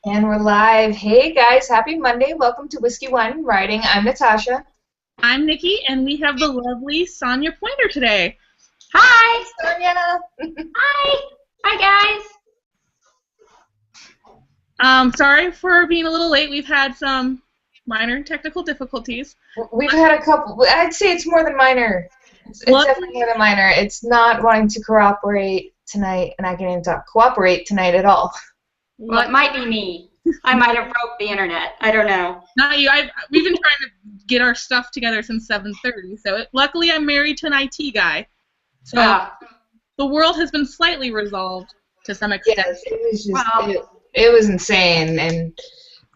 And we're live. Hey guys, happy Monday. Welcome to Whiskey, Wine, and Writing. I'm Natasha. I'm Nikki, and we have the lovely Sonia Poynter today. Hi! Sonia. Hi! Hi, guys! Sorry for being a little late. We've had some minor technical difficulties. We've had a couple. I'd say it's more than minor. It's definitely more than minor. It's not wanting to cooperate tonight, and I can't even cooperate tonight at all. Well, it might be me. I might have broke the internet. I don't know. Not you. We've been trying to get our stuff together since 7:30. So luckily, I'm married to an IT guy. So the world has been slightly resolved to some extent. Yes, it was just it was insane, and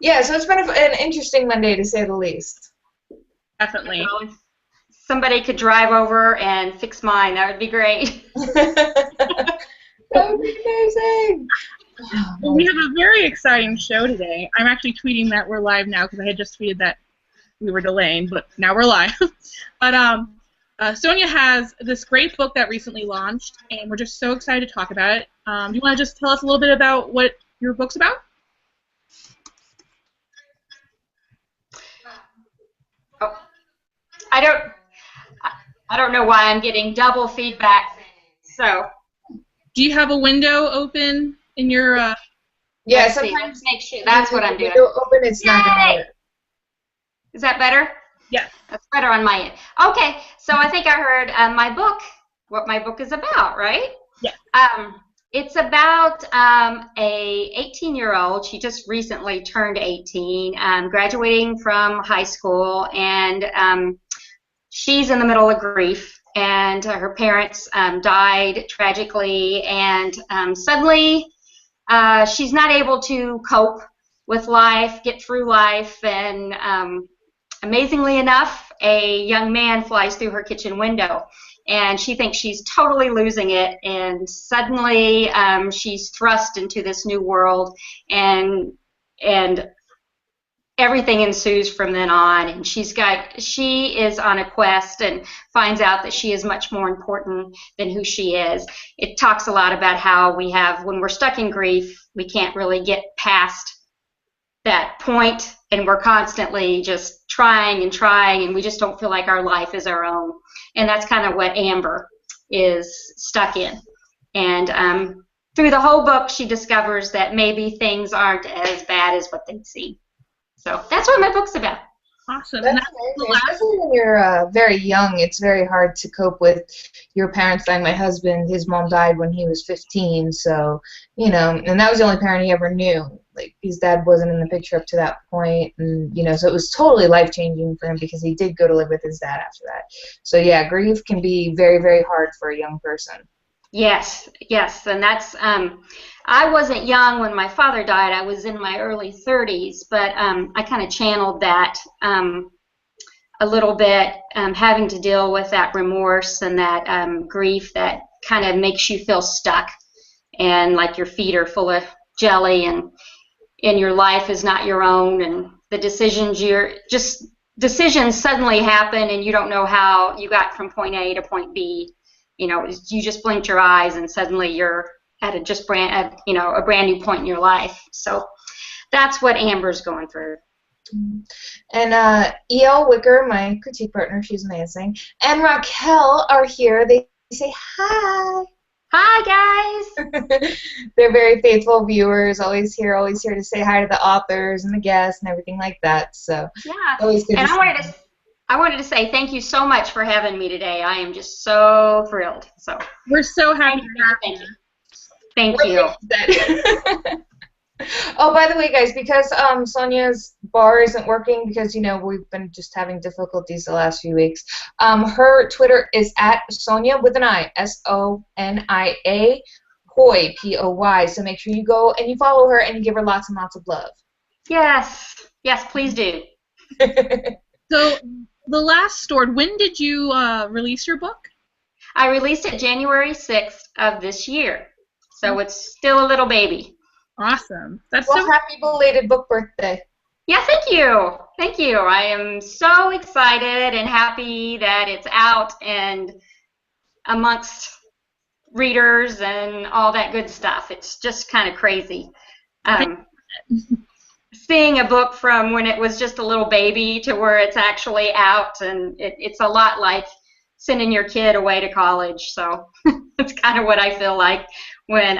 yeah. So it's been an interesting Monday to say the least. Definitely. Well, if somebody could drive over and fix mine, that would be great. That would be amazing. Well, we have a very exciting show today. I'm actually tweeting that we're live now because I had just tweeted that we were delaying, but now we're live. But Sonia has this great book that recently launched, and we're just so excited to talk about it. Do you want to just tell us a little bit about what your book's about? Oh, I don't know why I'm getting double feedback. So. Do you have a window open in your? Yeah, sometimes make sure that's what I'm doing. Open, it's not gonna work. Is that better? Yeah. That's better on my end. Okay, so I think I heard what my book is about, right? Yeah. It's about a 18-year-old. She just recently turned 18, graduating from high school, and she's in the middle of grief. And her parents died tragically, and suddenly she's not able to cope with life, get through life, and amazingly enough, a young man flies through her kitchen window, and she thinks she's totally losing it, and suddenly she's thrust into this new world, and everything ensues from then on, and she is on a quest and finds out that she is much more important than who she is. It talks a lot about how when we're stuck in grief, we can't really get past that point, and we're constantly just trying, and we just don't feel like our life is our own. And that's kind of what Amber is stuck in. And through the whole book, she discovers that maybe things aren't as bad as what they seem. So that's what my book's about. Awesome. That's amazing. Especially when you're very young, it's very hard to cope with your parents dying. My husband, his mom died when he was 15, so, and that was the only parent he ever knew. Like, his dad wasn't in the picture up to that point, and, so it was totally life-changing for him because he did go to live with his dad after that. So, yeah, grief can be very, very hard for a young person. Yes, and that's, I wasn't young when my father died. I was in my early 30s, but I kind of channeled that a little bit, having to deal with that remorse and that grief that kind of makes you feel stuck and like your feet are full of jelly and your life is not your own, and the decisions suddenly happen and you don't know how you got from point A to point B. You just blinked your eyes and suddenly you're at a brand new point in your life. So that's what Amber's going through. And E.L. Wicker, my critique partner, she's amazing, and Raquel are here. They say hi. Hi, guys. They're very faithful viewers, always here to say hi to the authors and the guests and everything like that. So yeah, always good. And I wanted to say thank you so much for having me today. I am just so thrilled. So we're so happy to have you. Thank you. Oh, by the way, guys, because Sonia's bar isn't working because, we've been just having difficulties the last few weeks, her Twitter is at Sonia with an I, S-O-N-I-A, Poy, P-O-Y. So make sure you go and you follow her and you give her lots and lots of love. Yes, please do. So the last stored, when did you release your book? I released it January 6th of this year. So it's still a little baby. Awesome. Happy belated book birthday. Yeah, thank you. Thank you. I am so excited and happy that it's out and amongst readers and all that good stuff. It's just kind of crazy. seeing a book from when it was just a little baby to where it's actually out, and it's a lot like sending your kid away to college. So it's kind of what I feel like when,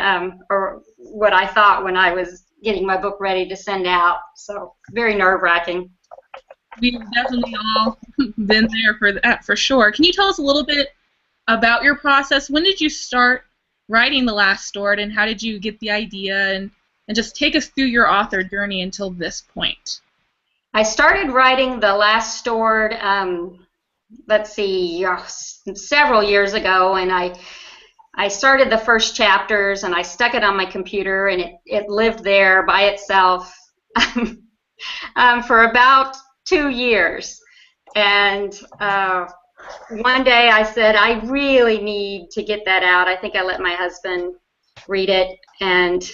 or what I thought when I was getting my book ready to send out. So very nerve-wracking. We've definitely all been there for that, for sure. Can you tell us a little bit about your process? When did you start writing The Last Stored, and how did you get the idea, and just take us through your author journey until this point? I started writing The Last Stored, let's see, several years ago, and I started the first chapters, and I stuck it on my computer, and it lived there by itself for about 2 years. And one day I said, I really need to get that out. I think I let my husband read it, and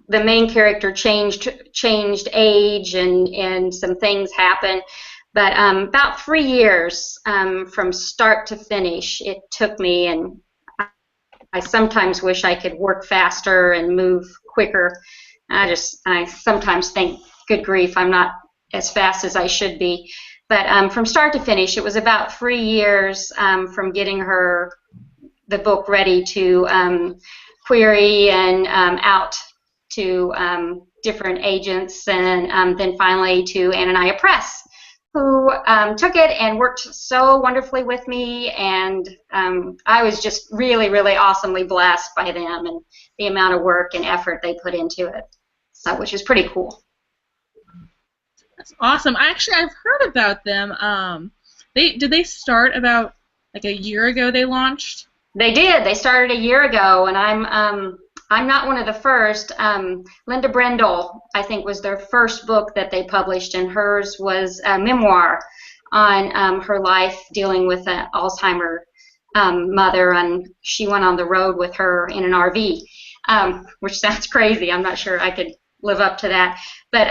the main character changed age, and some things happened. But about 3 years from start to finish it took me, and I sometimes wish I could work faster and move quicker. I sometimes think, good grief, I'm not as fast as I should be. But from start to finish, it was about 3 years from getting the book ready to query and out to different agents, and then finally to Ananias Press, who took it and worked so wonderfully with me, and I was just really, really awesomely blessed by them and the amount of work and effort they put into it, so, which is pretty cool. That's awesome. I've heard about them. Did they start about like a year ago? They launched. They did. They started a year ago, and I'm not one of the first. Linda Brendel, I think, was their first book that they published, and hers was a memoir on her life dealing with an Alzheimer mother, and she went on the road with her in an RV, which sounds crazy. I'm not sure I could live up to that. But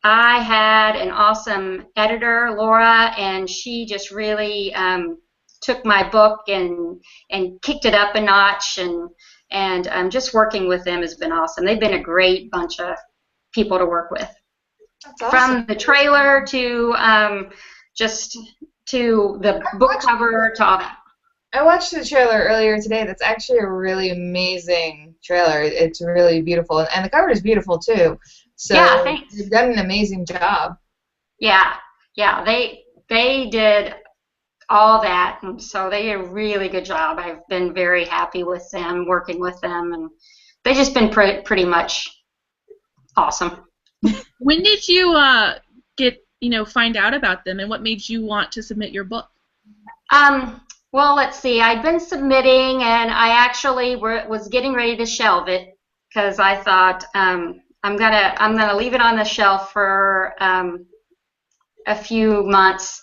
I had an awesome editor, Laura, and she just really took my book and kicked it up a notch, and just working with them has been awesome. They've been a great bunch of people to work with. That's awesome. From the trailer to just to the book cover to all that. I watched the trailer earlier today. That's actually a really amazing trailer. It's really beautiful, and the cover is beautiful too. So yeah, thanks. You've done an amazing job. Yeah, they did all that, and so they did a really good job. I've been very happy with them, working with them, and they've just been pretty much awesome. When did you find out about them, and what made you want to submit your book? Well, let's see. I'd been submitting, and I actually was getting ready to shelve it because I thought I'm gonna leave it on the shelf for a few months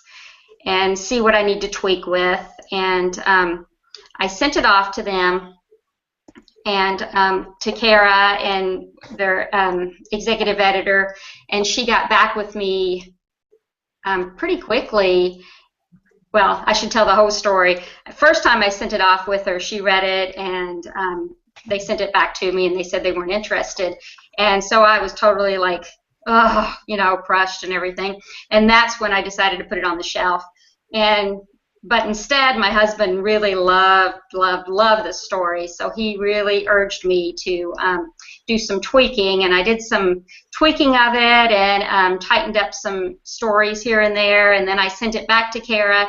and see what I need to tweak with. And I sent it off to them and to Kara and their executive editor, and she got back with me pretty quickly. Well, I should tell the whole story. First time I sent it off with her, she read it, and they sent it back to me, and they said they weren't interested. And so I was totally like, oh, crushed and everything. And that's when I decided to put it on the shelf. But instead, my husband really loved the story, so he really urged me to do some tweaking, and I did some tweaking of it and tightened up some stories here and there, and then I sent it back to Kara,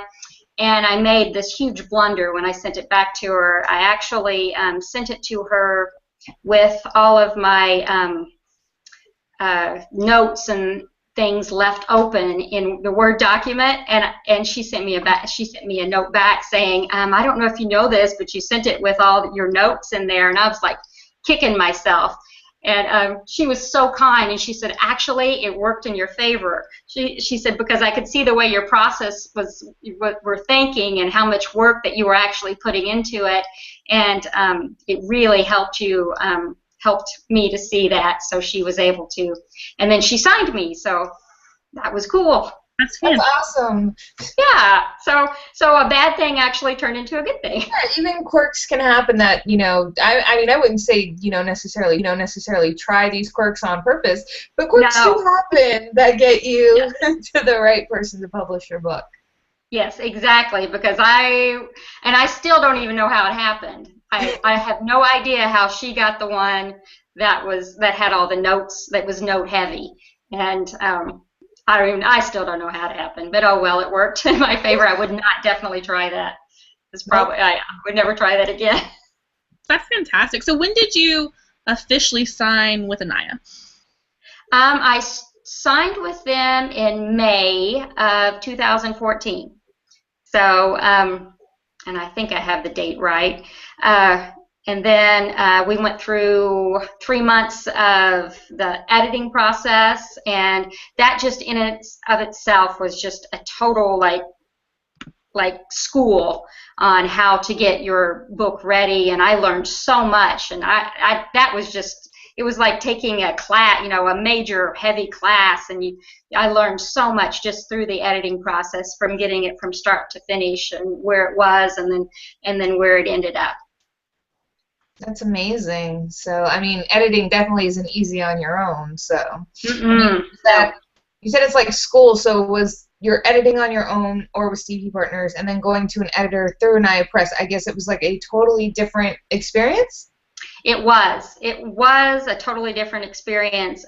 and I made this huge blunder when I sent it back to her. I actually sent it to her with all of my notes and things left open in the Word document, and she sent me a note back saying, I don't know if you know this, but you sent it with all your notes in there, and I was like kicking myself. And she was so kind, and she said, actually, it worked in your favor. She said, because I could see the way your process were thinking and how much work that you were actually putting into it, and it really helped me to see that, so she was able to. And then she signed me, so that was cool. That's That's fantastic. awesome. Yeah. So a bad thing actually turned into a good thing. Yeah, even quirks can happen that, I mean, I wouldn't say, necessarily try these quirks on purpose, but quirks do No. happen that get Yeah. you to the right person to publish your book. Yes, exactly. Because I still don't even know how it happened. I have no idea how she got the one that had all the notes, that was note heavy. And I still don't know how it happened, but oh well, it worked in my favor. I would not definitely try that. I would never try that again. That's fantastic. So when did you officially sign with Anaya? I signed with them in May of 2014. So, and I think I have the date right. And then we went through 3 months of the editing process, and that just in and of itself was just a total like school on how to get your book ready. And I learned so much, and that was just, it was like taking a class, a major heavy class, and I learned so much just through the editing process, from getting it from start to finish and where it was, and then where it ended up. That's amazing. So, I mean, editing definitely isn't easy on your own. So, Mm-mm. you said it's like school. So, was you're editing on your own or with Stevie Partners, and then going to an editor through Anaya Press? I guess it was like a totally different experience. It was. It was a totally different experience.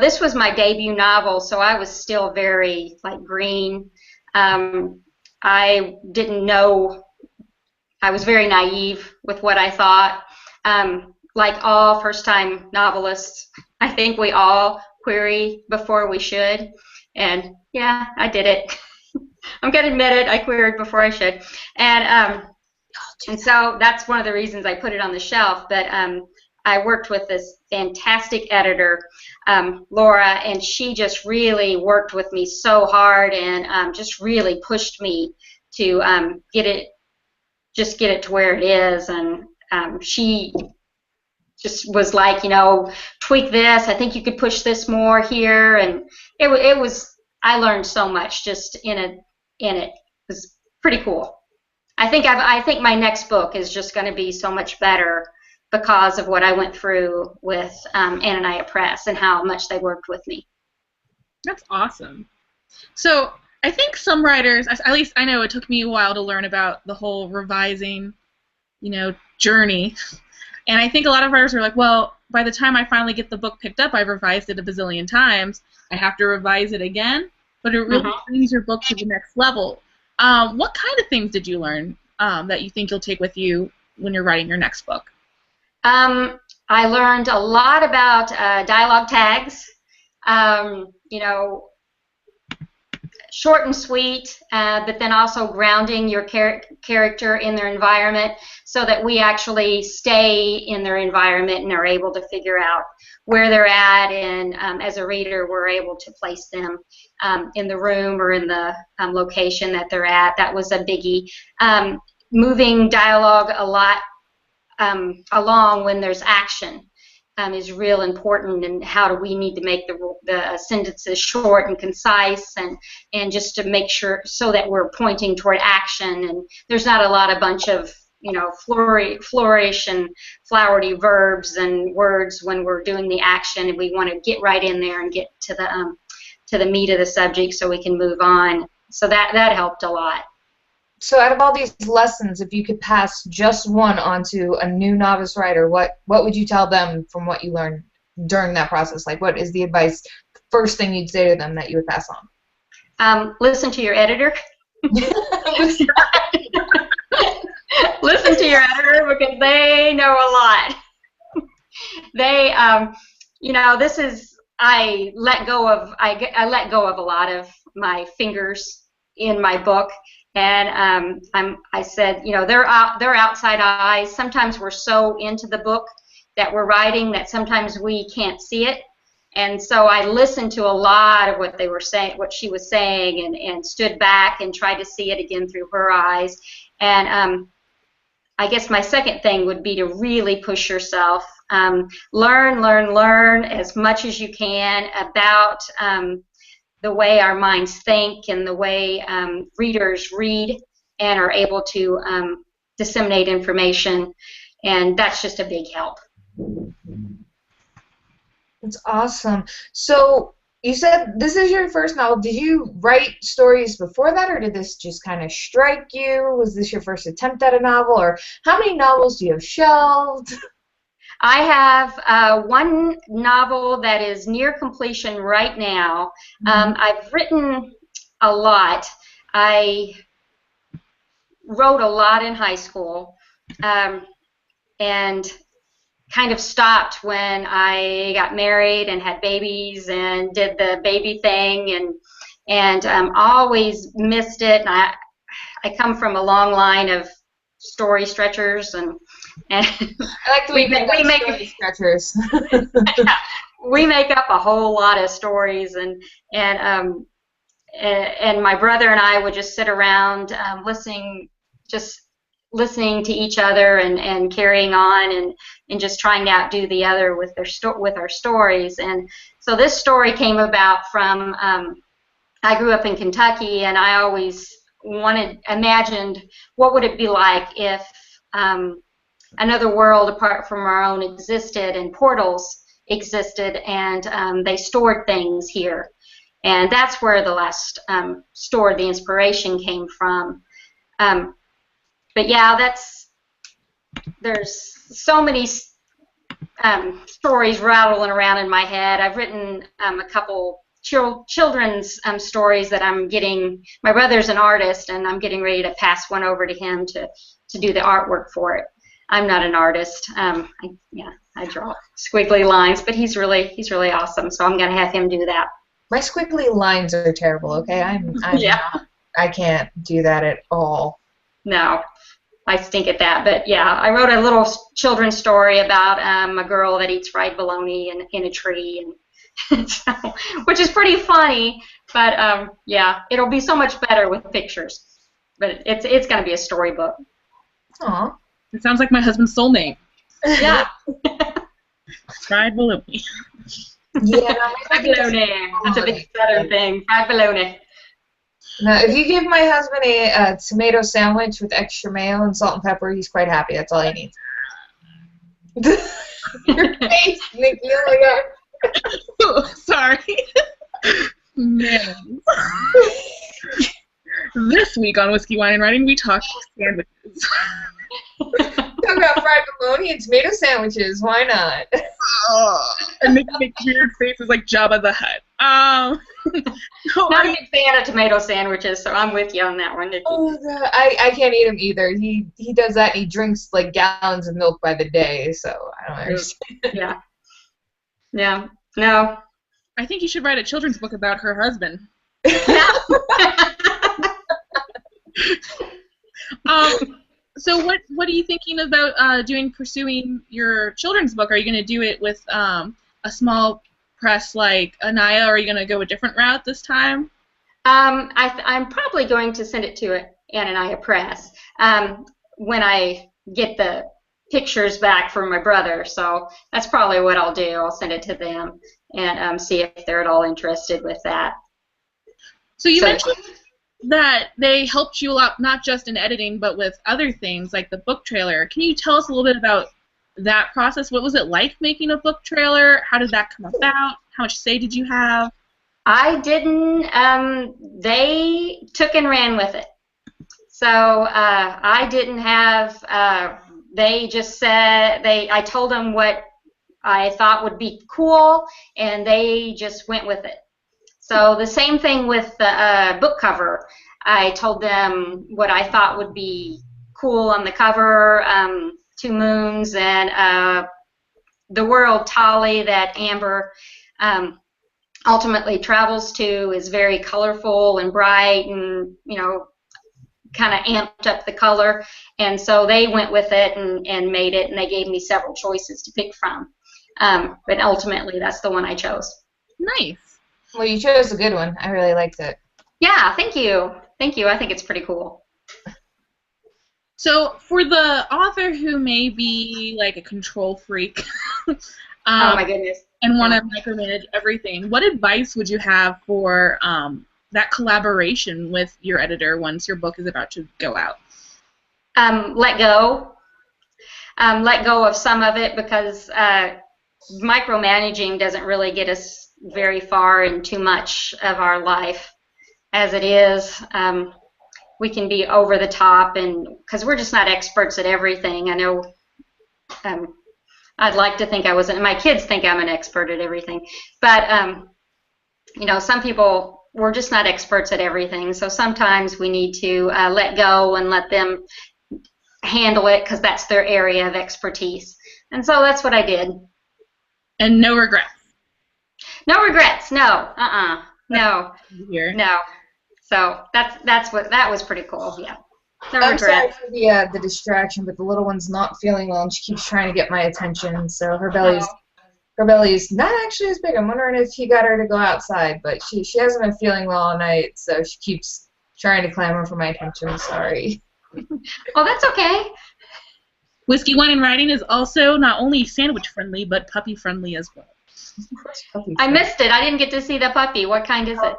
This was my debut novel, so I was still very green. I didn't know. I was very naive with what I thought. Like all first-time novelists, I think we all query before we should. And yeah, I did it. I'm going to admit it. I queried before I should. And so that's one of the reasons I put it on the shelf. But I worked with this fantastic editor, Laura, and she just really worked with me so hard, and just really pushed me to get it to where it is. And she just was like, tweak this. I think you could push this more here. And it was, I learned so much just in it. It was pretty cool. I think my next book is just going to be so much better because of what I went through with Anaya Press and how much they worked with me. That's awesome. So I think some writers, at least I know it took me a while to learn about the whole revising, journey. And I think a lot of writers are like, well, by the time I finally get the book picked up, I've revised it a bazillion times. I have to revise it again. But it really brings your book to the next level. What kind of things did you learn that you think you'll take with you when you're writing your next book? I learned a lot about dialogue tags. Short and sweet, but then also grounding your character in their environment so that we actually stay in their environment and are able to figure out where they're at, and as a reader we're able to place them in the room or in the location that they're at. That was a biggie. Moving dialogue a lot along when there's action is real important, and how do we need to make the sentences short and concise, and just to make sure so that we're pointing toward action, and there's not a bunch of flourish and flowery verbs and words when we're doing the action, and we want to get right in there and get to the meat of the subject so we can move on. So that helped a lot. So out of all these lessons, if you could pass just one onto a new novice writer, what would you tell them from what you learned during that process? Like, what is the advice, first thing you'd say to them that you would pass on? Listen to your editor. Listen to your editor, because they know a lot. They, this is, I let go of a lot of my fingers in my book. And I said, they're outside eyes. Sometimes we're so into the book that we're writing that sometimes we can't see it. And so I listened to a lot of what they were saying, what she was saying, and stood back and tried to see it again through her eyes. And I guess my second thing would be to really push yourself. Learn as much as you can about the way our minds think and the way readers read and are able to disseminate information, and that's just a big help. That's awesome. So you said this is your first novel. Did you write stories before that, or did this just kind of strike you? Was this your first attempt at a novel, or how many novels do you have shelved? I have one novel that is near completion right now. I've written a lot. I wrote a lot in high school, and kind of stopped when I got married and had babies and did the baby thing, and always missed it. And I come from a long line of story stretchers, and I like the way we make story stretchers. Yeah, we make up a whole lot of stories, and my brother and I would just sit around listening to each other and carrying on and just trying to outdo the other with our stories. And so this story came about from I grew up in Kentucky, and I always imagined what would it be like if another world apart from our own existed, and portals existed, and they stored things here. And that's where the last story, the inspiration, came from. But yeah, there's so many stories rattling around in my head. I've written a couple children's stories that I'm getting. My brother's an artist, and I'm getting ready to pass one over to him to do the artwork for it. I'm not an artist. I draw squiggly lines, but he's really awesome. So I'm gonna have him do that. My squiggly lines are terrible. Okay, I can't do that at all. No, I stink at that. But yeah, I wrote a little children's story about a girl that eats fried bologna in a tree, and so, which is pretty funny. But yeah, it'll be so much better with pictures. But it's gonna be a storybook. Aw. It sounds like my husband's soulmate. Yeah. Fried bologna. Yeah, fried bologna. That's a big southern thing. Fried bologna. Now, if you give my husband a tomato sandwich with extra mayo and salt and pepper, he's quite happy. That's all he needs. Your face, Nikki. Oh my God. Sorry. Man. This week on Whiskey, Wine, and Writing, we talk sandwiches. Talk about fried bologna and tomato sandwiches. Why not? And Nikki makes weird faces like Jabba the Hutt. Not a big fan of tomato sandwiches, so I'm with you on that one, Nikki. Oh, God. I can't eat them either. He does that, and he drinks like gallons of milk by the day, so I don't understand. Yeah. Yeah. No. I think you should write a children's book about her husband. Yeah. So what are you thinking about pursuing your children's book? Are you going to do it with a small press like Anaya, or are you going to go a different route this time? I'm probably going to send it to Anaya Press when I get the pictures back from my brother. So that's probably what I'll do. I'll send it to them and see if they're at all interested with that. So you mentioned that they helped you a lot, not just in editing, but with other things like the book trailer. Can you tell us a little bit about that process? What was it like making a book trailer? How did that come about? How much say did you have? I didn't. They took and ran with it. So I didn't have. They just said I told them what I thought would be cool, and they just went with it. So the same thing with the book cover. I told them what I thought would be cool on the cover, 2 moons, and the world Tali that Amber ultimately travels to is very colorful and bright, and kind of amped up the color. And so they went with it and made it, and they gave me several choices to pick from. But ultimately, that's the one I chose. Nice. Well, you chose a good one. I really liked it. Yeah, thank you. Thank you. I think it's pretty cool. So for the author who may be like a control freak, Oh my goodness. And want to micromanage everything. What advice would you have for that collaboration with your editor once your book is about to go out? Let go. Let go of some of it, because micromanaging doesn't really get us very far in too much of our life. As it is, we can be over the top, and because we're just not experts at everything. I know I'd like to think I wasn't. My kids think I'm an expert at everything, but you know, some people, we're just not experts at everything. So sometimes we need to let go and let them handle it, because that's their area of expertise. And so that's what I did. And no regrets. No regrets. No. No. Here. No. So that was pretty cool. Yeah. No I'm regrets. sorry for the distraction, but the little one's not feeling well, and she keeps trying to get my attention. So her belly's not actually as big. I'm wondering if he got her to go outside, but she hasn't been feeling well all night, so she keeps trying to clamor for my attention. Sorry. Oh, that's okay. Whiskey, Wine, and Writing is also not only sandwich friendly, but puppy friendly as well. I missed it. I didn't get to see the puppy. What kind is it?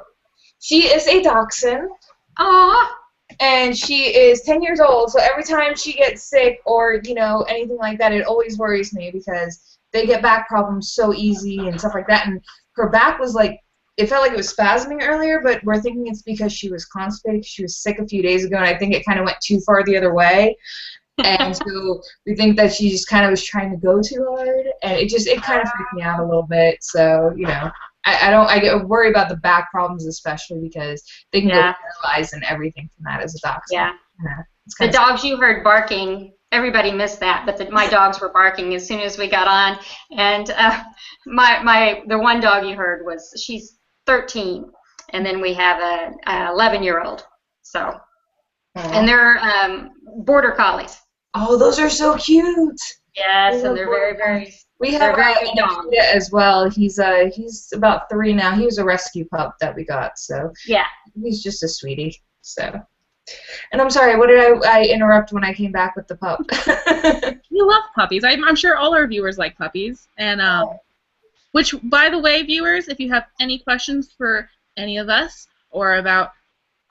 She is a dachshund. Aw. And she is 10 years old, so every time she gets sick or, you know, anything like that, it always worries me, because they get back problems so easy and stuff like that. And her back was like, it felt like it was spasming earlier, but we're thinking it's because she was constipated. She was sick a few days ago, and I think it kind of went too far the other way. And so we think that she just kind of was trying to go too hard, and it kind of freaked me out a little bit. So, you know, I get worried about the back problems, especially because they can go paralyzed and everything from that as a dog. Yeah. The dogs you heard barking, everybody missed that, but my dogs were barking as soon as we got on. And the one dog you heard she's 13, and then we have a 11-year-old. So, and they're border collies. Oh, those are so cute. Yes, and they're very, very. We have very good dogs as well. He's about 3 now. He was a rescue pup that we got, so yeah, he's just a sweetie. So, and I'm sorry, what did I interrupt when I came back with the pup? You love puppies. I'm sure all our viewers like puppies, and which, by the way, viewers, if you have any questions for any of us or about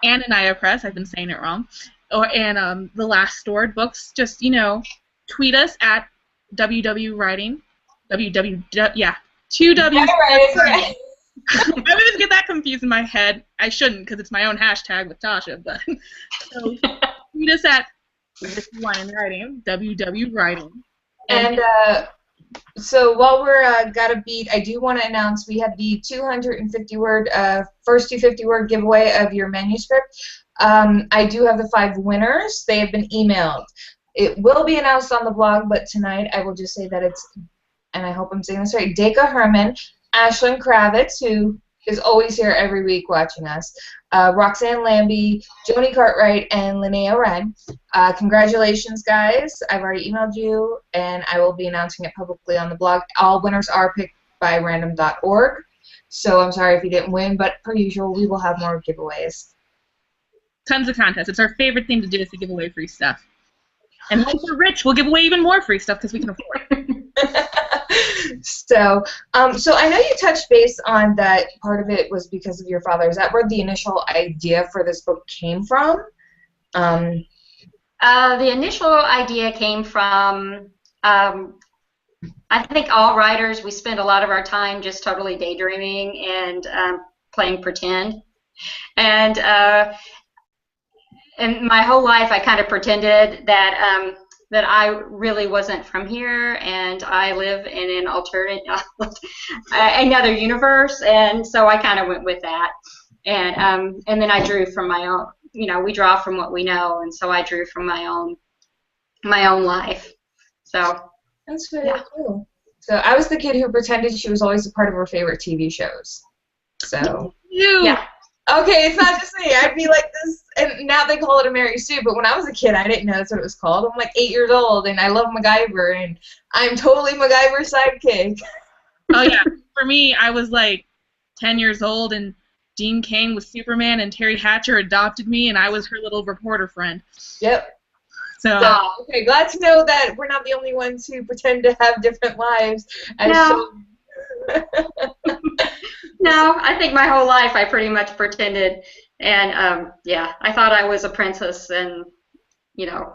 Anania Press, I've been saying it wrong, and the Last Stored books, just, you know, tweet us at www.writing. Yeah, 2W. Right. I always get that confused in my head. I shouldn't, because it's my own hashtag with Tasha. But so tweet us at Writing, www.writing. And so while we're got a beat, I do want to announce we had the 250-word first 250-word giveaway of your manuscript. I do have the 5 winners. They have been emailed. It will be announced on the blog, but tonight I will just say that it's, and I hope I'm saying this right, Deka Herman, Ashlyn Kravitz, who is always here every week watching us, Roxanne Lambie, Joni Cartwright, and Linnea Wren. Congratulations, guys. I've already emailed you, and I will be announcing it publicly on the blog. All winners are picked by random.org, so I'm sorry if you didn't win, but per usual, we will have more giveaways. Tons of contests. It's our favorite thing to do, is to give away free stuff. And once we're rich, we'll give away even more free stuff because we can afford it. So I know you touched base on that part of it was because of your father. Is that where the initial idea for this book came from? The initial idea came from, I think all writers, we spend a lot of our time just totally daydreaming and playing pretend. And my whole life I kind of pretended that that I really wasn't from here, and I live in an alternate, another universe, and so I kind of went with that. And then I drew from my own, you know, we draw from what we know, and so I drew from my own life. So that's very cool. So I was the kid who pretended she was always a part of her favorite TV shows. So yeah. Okay, it's not just me. I'd be like this, and now they call it a Mary Sue, but when I was a kid, I didn't know that's what it was called. I'm like 8 years old, and I love MacGyver, and I'm totally MacGyver's sidekick. Oh, yeah. For me, I was like 10 years old, and Dean Cain was Superman, and Terry Hatcher adopted me, and I was her little reporter friend. Yep. So okay, glad to know that we're not the only ones who pretend to have different lives. No. No, I think my whole life I pretty much pretended, and yeah, I thought I was a princess, and you know,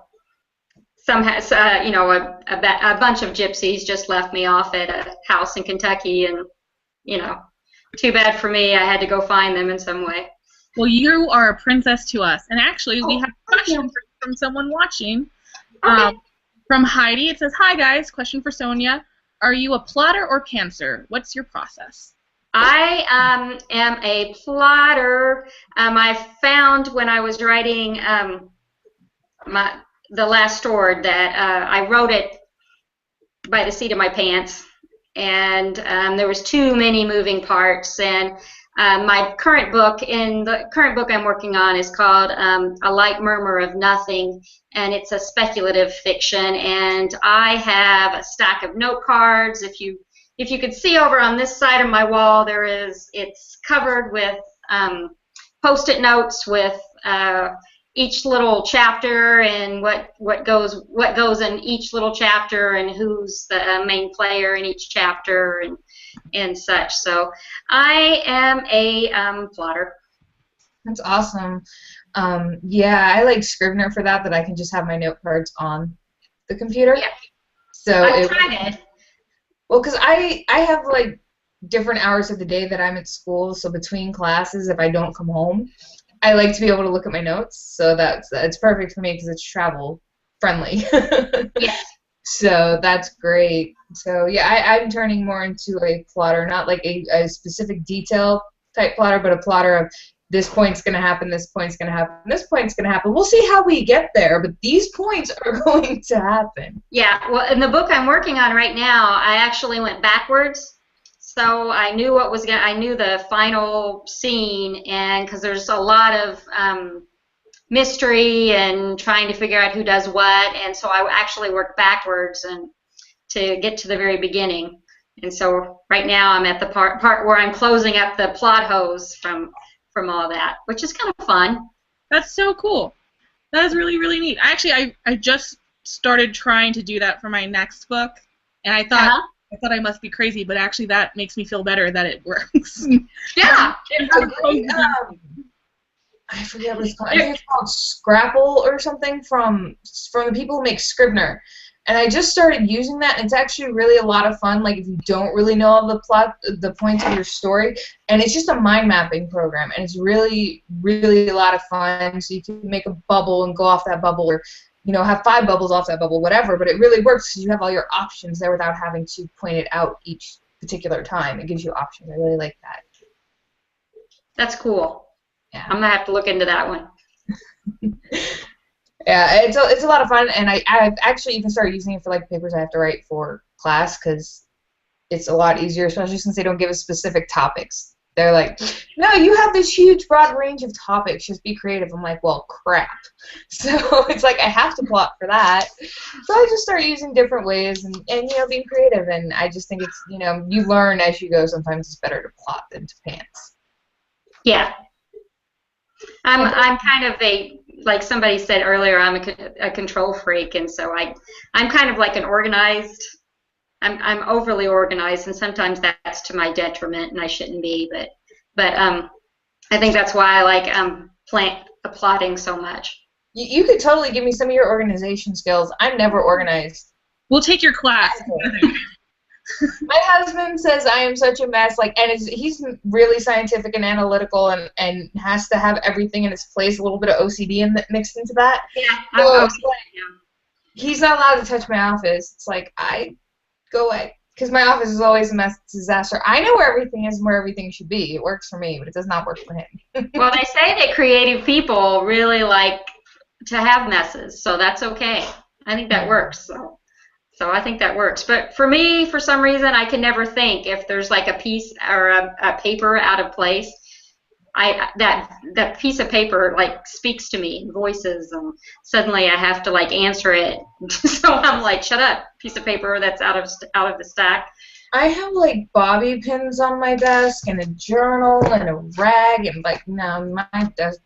you know, a bunch of gypsies just left me off at a house in Kentucky, and you know, too bad for me. I had to go find them in some way. Well, you are a princess to us, and actually, we have a thank you. question from someone watching. Okay. From Heidi, it says, "Hi guys, question for Sonia: are you a plotter or pantser? What's your process?" I am a plotter. I found when I was writing the last story that I wrote it by the seat of my pants, and there was too many moving parts. And my current book, I'm working on, is called A Light Murmur of Nothing, and it's a speculative fiction. And I have a stack of note cards. If you could see over on this side of my wall, it's covered with Post-it notes with each little chapter and what goes in each little chapter and who's the main player in each chapter and such. So I am a plotter. That's awesome. Yeah, I like Scrivener for that I can just have my note cards on the computer. Yeah. So I tried it. Well, because I have like different hours of the day that I'm at school, so between classes, if I don't come home, I like to be able to look at my notes. So it's perfect for me because it's travel friendly. Yes. So that's great. So yeah, I'm turning more into a plotter, not like a specific detail type plotter, but a plotter of this point's going to happen, this point's going to happen, this point's going to happen. We'll see how we get there, but these points are going to happen. Yeah, well, in the book I'm working on right now, I actually went backwards. So I knew I knew the final scene, and because there's a lot of mystery and trying to figure out who does what, and so I actually worked backwards and to get to the very beginning. And so right now I'm at the part where I'm closing up the plot holes from all that, which is kind of fun. That's so cool. That is really, really neat. Actually, I just started trying to do that for my next book, and I thought I must be crazy, but actually that makes me feel better that it works. Yeah. I forget what it's called. I think it's called Scrapple or something from the people who make Scrivener. And I just started using that, and it's actually really a lot of fun, like if you don't really know all the points of your story. And it's just a mind mapping program, and it's really, really a lot of fun. So you can make a bubble and go off that bubble, or have 5 bubbles off that bubble, whatever. But it really works because you have all your options there without having to point it out each particular time. It gives you options. I really like that. That's cool. Yeah. I'm gonna have to look into that one. Yeah, it's a lot of fun, and I've actually even started using it for like papers I have to write for class because it's a lot easier, especially since they don't give us specific topics. They're like, no, you have this huge broad range of topics, just be creative. I'm like, well, crap. So it's like I have to plot for that. So I just start using different ways and being creative, and I just think it's, you learn as you go. Sometimes it's better to plot than to pants. Yeah. I'm kind of like somebody said earlier, I'm a control freak, and so I'm kind of like I'm overly organized, and sometimes that's to my detriment, and I shouldn't be, but I think that's why I like plotting so much. You could totally give me some of your organization skills. I'm never organized. We'll take your class. My husband says I am such a mess, and he's really scientific and analytical, and has to have everything in its place. A little bit of OCD mixed into that. Yeah, so he's not allowed to touch my office. It's like, I go away, because my office is always a mess, disaster. I know where everything is and where everything should be. It works for me, but it does not work for him. Well, they say that creative people really like to have messes, so that's okay. I think that works. So I think that works. But for me, for some reason, I can never think if there's like a piece or a paper out of place. That piece of paper speaks to me in voices, and suddenly I have to answer it. So I'm like, shut up, piece of paper that's out of the stack. I have bobby pins on my desk and a journal and a rag, and no, my desk,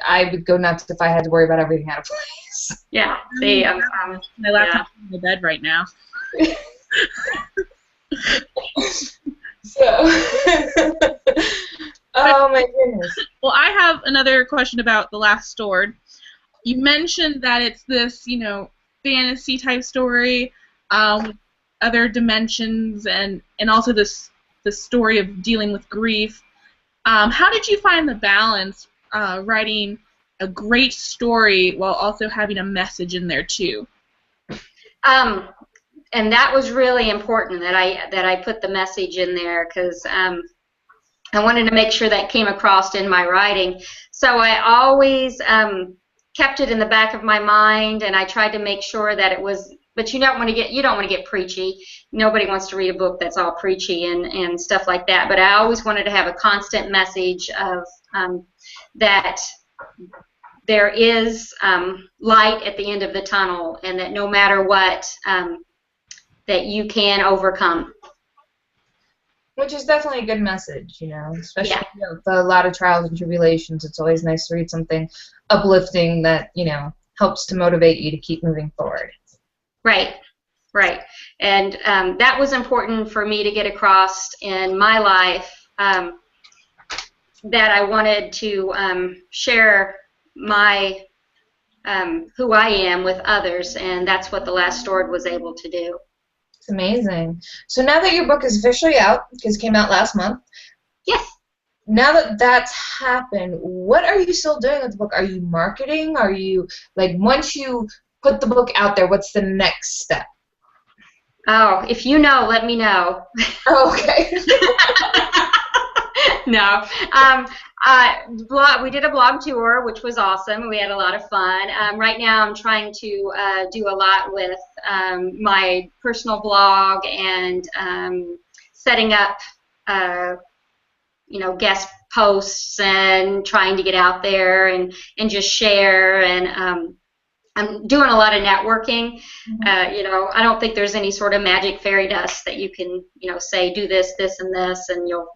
I would go nuts if I had to worry about everything out of place. Yeah. See, my laptop's in the bed right now. So, oh my goodness. Well, I have another question about The Last Stored. You mentioned that it's this, fantasy type story, with other dimensions, and also the story of dealing with grief. How did you find the balance writing a great story while also having a message in there too? And that was really important that I put the message in there, because I wanted to make sure that came across in my writing. So I always kept it in the back of my mind, and I tried to make sure that it was. But you don't want to get preachy. Nobody wants to read a book that's all preachy and stuff like that. But I always wanted to have a constant message of that there is light at the end of the tunnel, and that no matter what, that you can overcome. Which is definitely a good message, especially with a lot of trials and tribulations. It's always nice to read something uplifting that, helps to motivate you to keep moving forward. Right. And that was important for me to get across in my life, that I wanted to share my who I am with others, and that's what The Last Stored was able to do. It's amazing. So now that your book is officially out, because it came out last month. Yes. Now that that's happened, what are you still doing with the book? Are you marketing? Are you, once you put the book out there, what's the next step? Oh, if you know, let me know. Oh, okay. No. We did a blog tour, which was awesome. We had a lot of fun. Right now I'm trying to do a lot with my personal blog and setting up, guest posts and trying to get out there and just share. And I'm doing a lot of networking. Mm-hmm. I don't think there's any sort of magic fairy dust that you can, say do this, this, and this, and you'll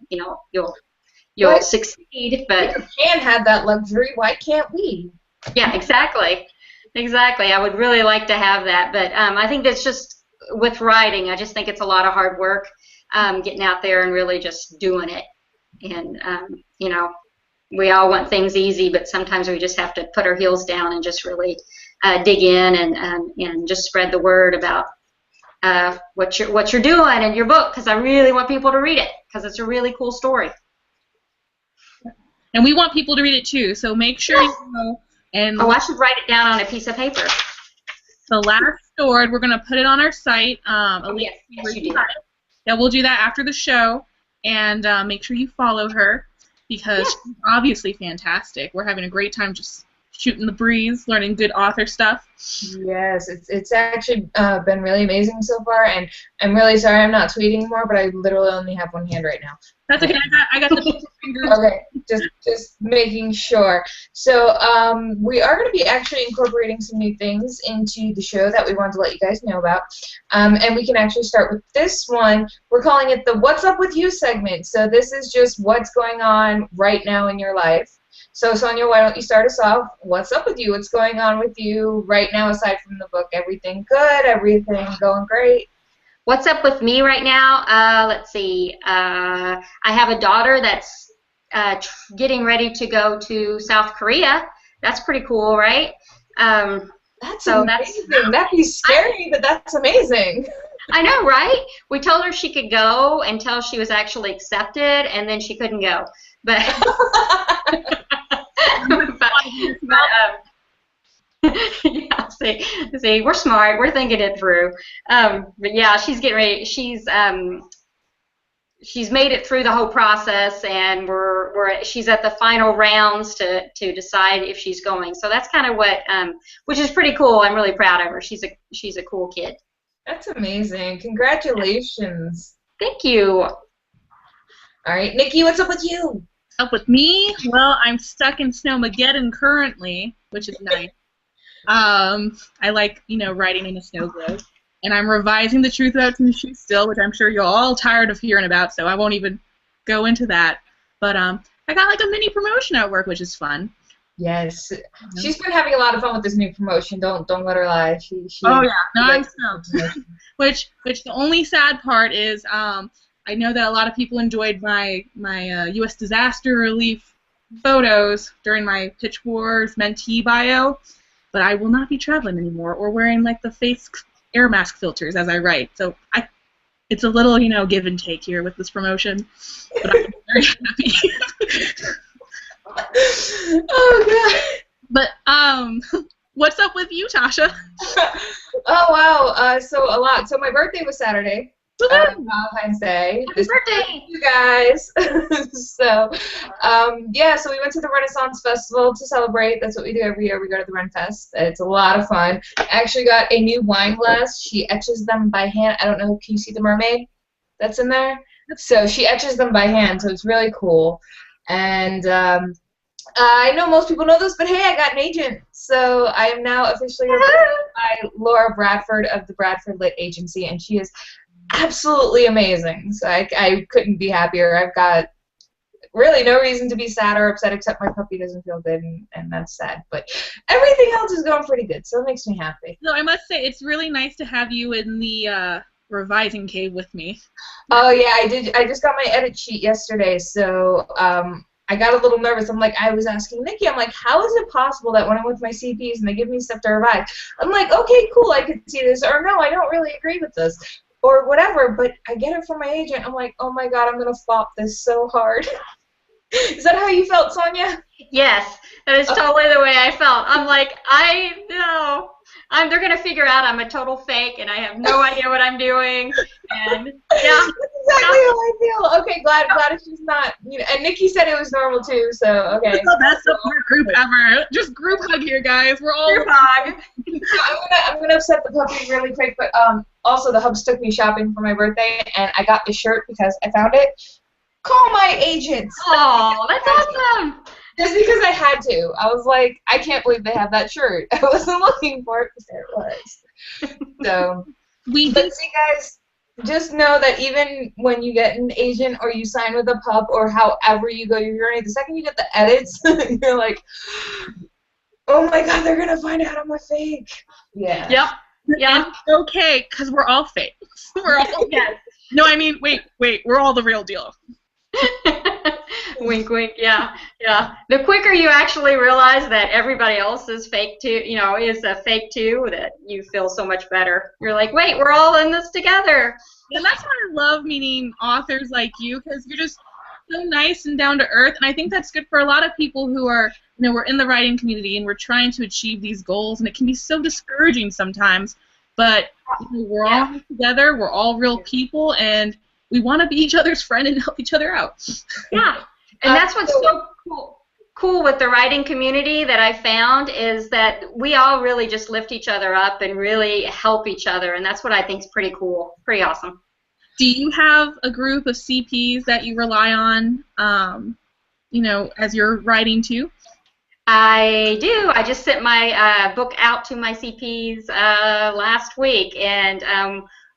succeed. But you can have that luxury. Why can't we? Yeah, exactly. I would really like to have that, but I think that's just with writing. I just think it's a lot of hard work, getting out there and really just doing it. And we all want things easy, but sometimes we just have to put our heels down and just really dig in and just spread the word about what you're doing in your book, because I really want people to read it, because it's a really cool story. And we want people to read it too, so make sure you go and. Oh, I should write it down on a piece of paper. The Last Stored. We're going to put it on our site. Yes, you do. Yeah, we'll do that after the show, and make sure you follow her, because she's obviously fantastic. We're having a great time just shooting the breeze, learning good author stuff. Yes, it's actually been really amazing so far, and I'm really sorry I'm not tweeting more, but I literally only have one hand right now. That's okay. I got the fingers. Okay, just making sure. So we are going to be actually incorporating some new things into the show that we wanted to let you guys know about, and we can actually start with this one. We're calling it the What's Up With You segment. So this is just what's going on right now in your life. So, Sonia, why don't you start us off? What's up with you? What's going on with you right now aside from the book? Everything good? Everything going great? What's up with me right now? Let's see. I have a daughter that's getting ready to go to South Korea. That's pretty cool, right? That's amazing. That'd be scary, but that's amazing. I know, right? We told her she could go until she was actually accepted, and then she couldn't go. But yeah, see, we're smart. We're thinking it through. But yeah, she's getting ready. She's made it through the whole process, and she's at the final rounds to decide if she's going. So that's kind of what, which is pretty cool. I'm really proud of her. She's a cool kid. That's amazing. Congratulations. Thank you. All right, Nikki, what's up with you? Up with me? Well, I'm stuck in Snowmageddon currently, which is nice. I like, riding in a snow globe. And I'm revising The Truth About Tushu still, which I'm sure you're all tired of hearing about, so I won't even go into that. But I got like a mini promotion at work, which is fun. Yes, she's been having a lot of fun with this new promotion. Don't let her lie. Oh yeah, no, I'm stoked. Which the only sad part is, I know that a lot of people enjoyed my U.S. disaster relief photos during my Pitch Wars mentee bio, but I will not be traveling anymore or wearing like the face air mask filters as I write. So it's a little give and take here with this promotion, but I'm very happy. Oh god. But what's up with you, Tasha? Oh wow. So a lot. So my birthday was Saturday. Valentine's Day. Happy birthday, you guys. So yeah. So we went to the Renaissance Festival to celebrate. That's what we do every year. We go to the Ren Fest. It's a lot of fun. I actually got a new wine glass. She etches them by hand. I don't know. Can you see the mermaid that's in there? So she etches them by hand. So it's really cool. And I know most people know this, but hey, I got an agent. So I am now officially represented by Laura Bradford of the Bradford Lit Agency, and she is absolutely amazing. So I couldn't be happier. I've got really no reason to be sad or upset except my puppy doesn't feel good, and that's sad. But everything else is going pretty good, so it makes me happy. No, I must say, it's really nice to have you in the revising cave with me. Oh yeah, I did. I just got my edit sheet yesterday, so I got a little nervous. I was asking Nikki, I'm like, how is it possible that when I'm with my CPs and they give me stuff to revise, I'm like, okay, cool, I could see this, or no, I don't really agree with this, or whatever, but I get it from my agent. I'm like, oh my god, I'm going to flop this so hard. Is that how you felt, Sonia? Yes, that is totally the way I felt. I'm like, I know. They're going to figure out I'm a total fake and I have no idea what I'm doing. And yeah. That's exactly how I feel. Okay, glad it's just not, and Nikki said it was normal too, so okay. It's the best support group ever. Just group hug here, guys. We're all group hug. I'm gonna upset the puppy really quick, but also the Hubs took me shopping for my birthday and I got the shirt because I found it. Call my agents. Oh, that's awesome. Just because I had to. I was like, I can't believe they have that shirt. I wasn't looking for it, but there it was. So, but see, guys, just know that even when you get an agent or you sign with a pub or however you go your journey, the second you get the edits, you're like, oh my god, they're going to find out I'm a fake. Yeah. Yep. Yeah. Okay, because we're all fake. We're all yes. No, I mean, wait, we're all the real deal. Wink, wink. Yeah, yeah. The quicker you actually realize that everybody else is fake too, is a fake too, that you feel so much better. You're like, wait, we're all in this together. And that's why I love meeting authors like you, because you're just so nice and down to earth. And I think that's good for a lot of people who are, we're in the writing community and we're trying to achieve these goals, and it can be so discouraging sometimes. But we're all together. We're all real people, and we want to be each other's friend and help each other out. Yeah, and that's what's so cool with the writing community that I found is that we all really just lift each other up and really help each other, and that's what I think is pretty cool, pretty awesome. Do you have a group of CPs that you rely on, as you're writing too? I do. I just sent my book out to my CPs last week, and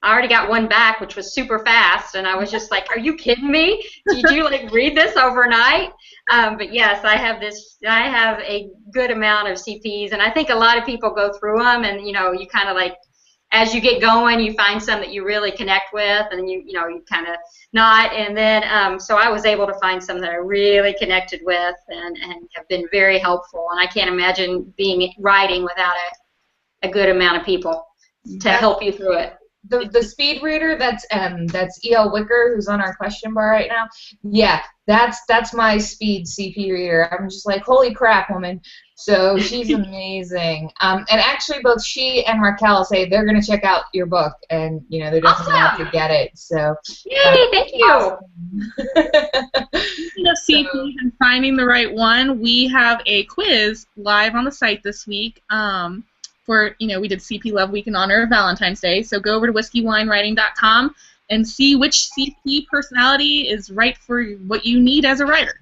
I already got one back, which was super fast, and I was just like, are you kidding me? Did you read this overnight? But yes, I have a good amount of CPs, and I think a lot of people go through them, and you kind of as you get going, you find some that you really connect with, and you kind of not, and then so I was able to find some that I really connected with, and have been very helpful, and I can't imagine writing without a good amount of people to help you through it. The speed reader, that's E.L. Wicker, who's on our question bar right now. Yeah, that's my speed CP reader. I'm just like, holy crap, woman. So she's amazing. And actually, both she and Markel say they're gonna check out your book, and they're definitely going to get it. So yay, thank you. Awesome. Speaking of CPs and finding the right one, we have a quiz live on the site this week. We did CP Love Week in honor of Valentine's Day, so go over to whiskeyWineWriting.com and see which CP personality is right for what you need as a writer.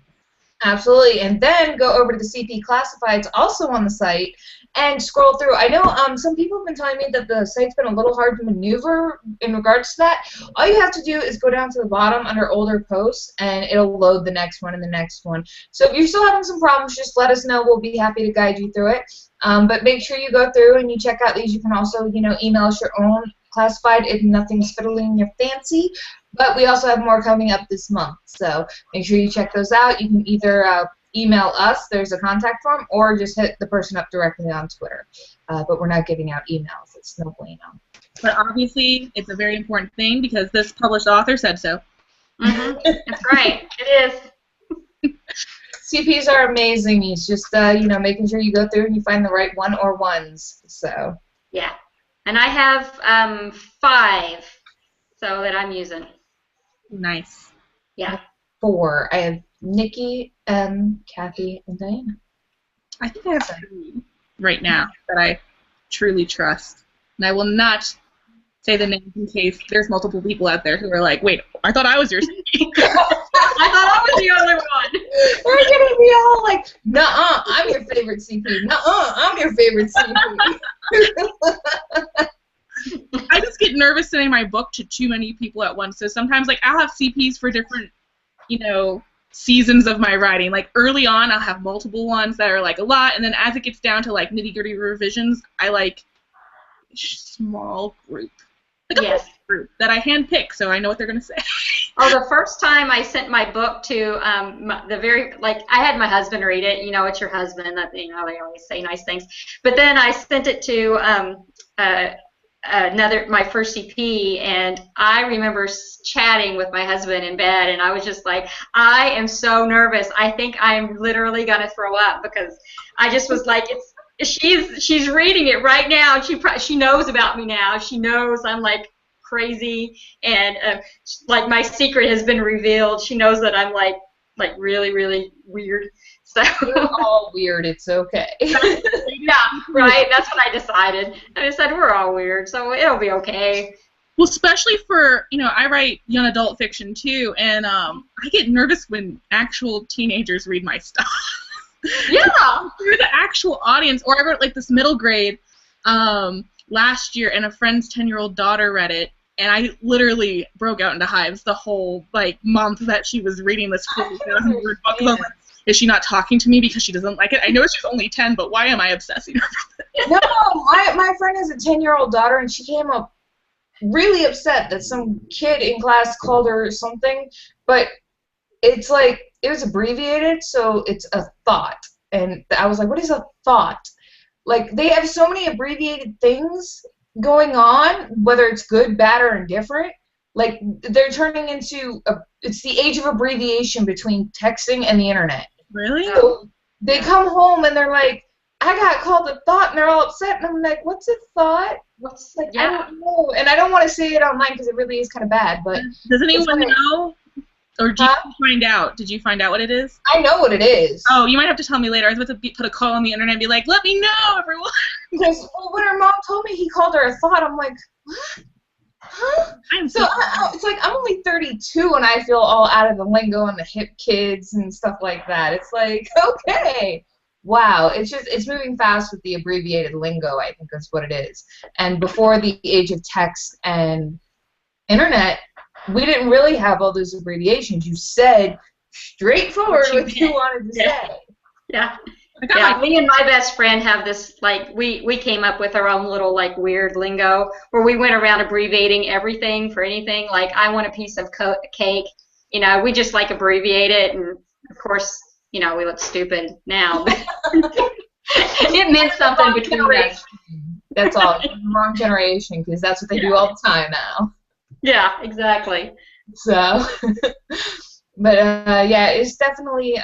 Absolutely, and then go over to the CP Classifieds, also on the site, and scroll through. I know some people have been telling me that the site's been a little hard to maneuver in regards to that. All you have to do is go down to the bottom under older posts, and it'll load the next one and the next one. So if you're still having some problems, just let us know. We'll be happy to guide you through it. But make sure you go through and you check out these. You can also, email us your own classified if nothing's fiddling your fancy. But we also have more coming up this month, so make sure you check those out. You can either email us, there's a contact form, or just hit the person up directly on Twitter. But we're not giving out emails. It's no bueno. But obviously, it's a very important thing because this published author said so. Mm-hmm. That's right. It is. CPs are amazing. It's just, making sure you go through and you find the right one or ones. So. Yeah. And I have 5 so that I'm using. Nice. Yeah. 4. I have Nikki, Kathy, and Diana. I think I have 3 right now that I truly trust. And I will not say the names in case there's multiple people out there who are like, wait, I thought I was your CP. I thought I was the only one. We're going to be all like, nuh-uh, I'm your favorite CP. Nuh-uh, I'm your favorite CP. I just get nervous sending my book to too many people at once. So sometimes, I'll have CPs for different, seasons of my writing. Like, early on, I'll have multiple ones that are, a lot. And then as it gets down to, nitty-gritty revisions, I like a small group. A group that I handpick, so I know what they're going to say. Oh, the first time I sent my book to I had my husband read it. It's your husband. They always say nice things. But then I sent it to my first CP, and I remember chatting with my husband in bed, and I was just like, I am so nervous. I think I'm literally gonna throw up because I just was like, she's reading it right now, and she knows about me now. She knows I'm crazy, and my secret has been revealed. She knows that I'm like really, really weird. So we're all weird. It's okay. Yeah, right. That's what I decided. I said we're all weird, so it'll be okay. Well, especially for I write young adult fiction too, and I get nervous when actual teenagers read my stuff. Yeah. Through the actual audience, or I wrote this middle grade last year, and a friend's 10-year-old daughter read it, and I literally broke out into hives the whole month that she was reading this 40,000-word book. I'm like, is she not talking to me because she doesn't like it? I know she's only 10, but why am I obsessing over it? No, my friend has a 10-year-old daughter, and she came up really upset that some kid in class called her something, but it's it was abbreviated, so it's a thought. And I was like, what is a thought? They have so many abbreviated things going on, whether it's good, bad, or indifferent. They're turning into it's the age of abbreviation between texting and the internet. Really? So they come home and they're like, I got called a thought, and they're all upset, and I'm like, what's a thought? What's I don't know. And I don't want to say it online because it really is kind of bad, but does anyone know? Or did you find out? Did you find out what it is? I know what it is. Oh, you might have to tell me later. I was about to put a call on the internet and be like, let me know, everyone. Because when her mom told me he called her a thought, I'm like, what? Huh? It's I'm only 32 and I feel all out of the lingo and the hip kids and stuff like that. It's okay. Wow. It's moving fast with the abbreviated lingo, I think that's what it is. And before the age of text and internet, we didn't really have all those abbreviations. You said straightforward what you wanted to say. Yeah. Yeah, me and my best friend have this, we came up with our own little, weird lingo where we went around abbreviating everything for anything. I want a piece of cake. We just, abbreviate it, and, of course, we look stupid now. It meant something between us. That's all. Wrong generation, because that's what they do all the time now. Yeah, exactly. So, but yeah, it's definitely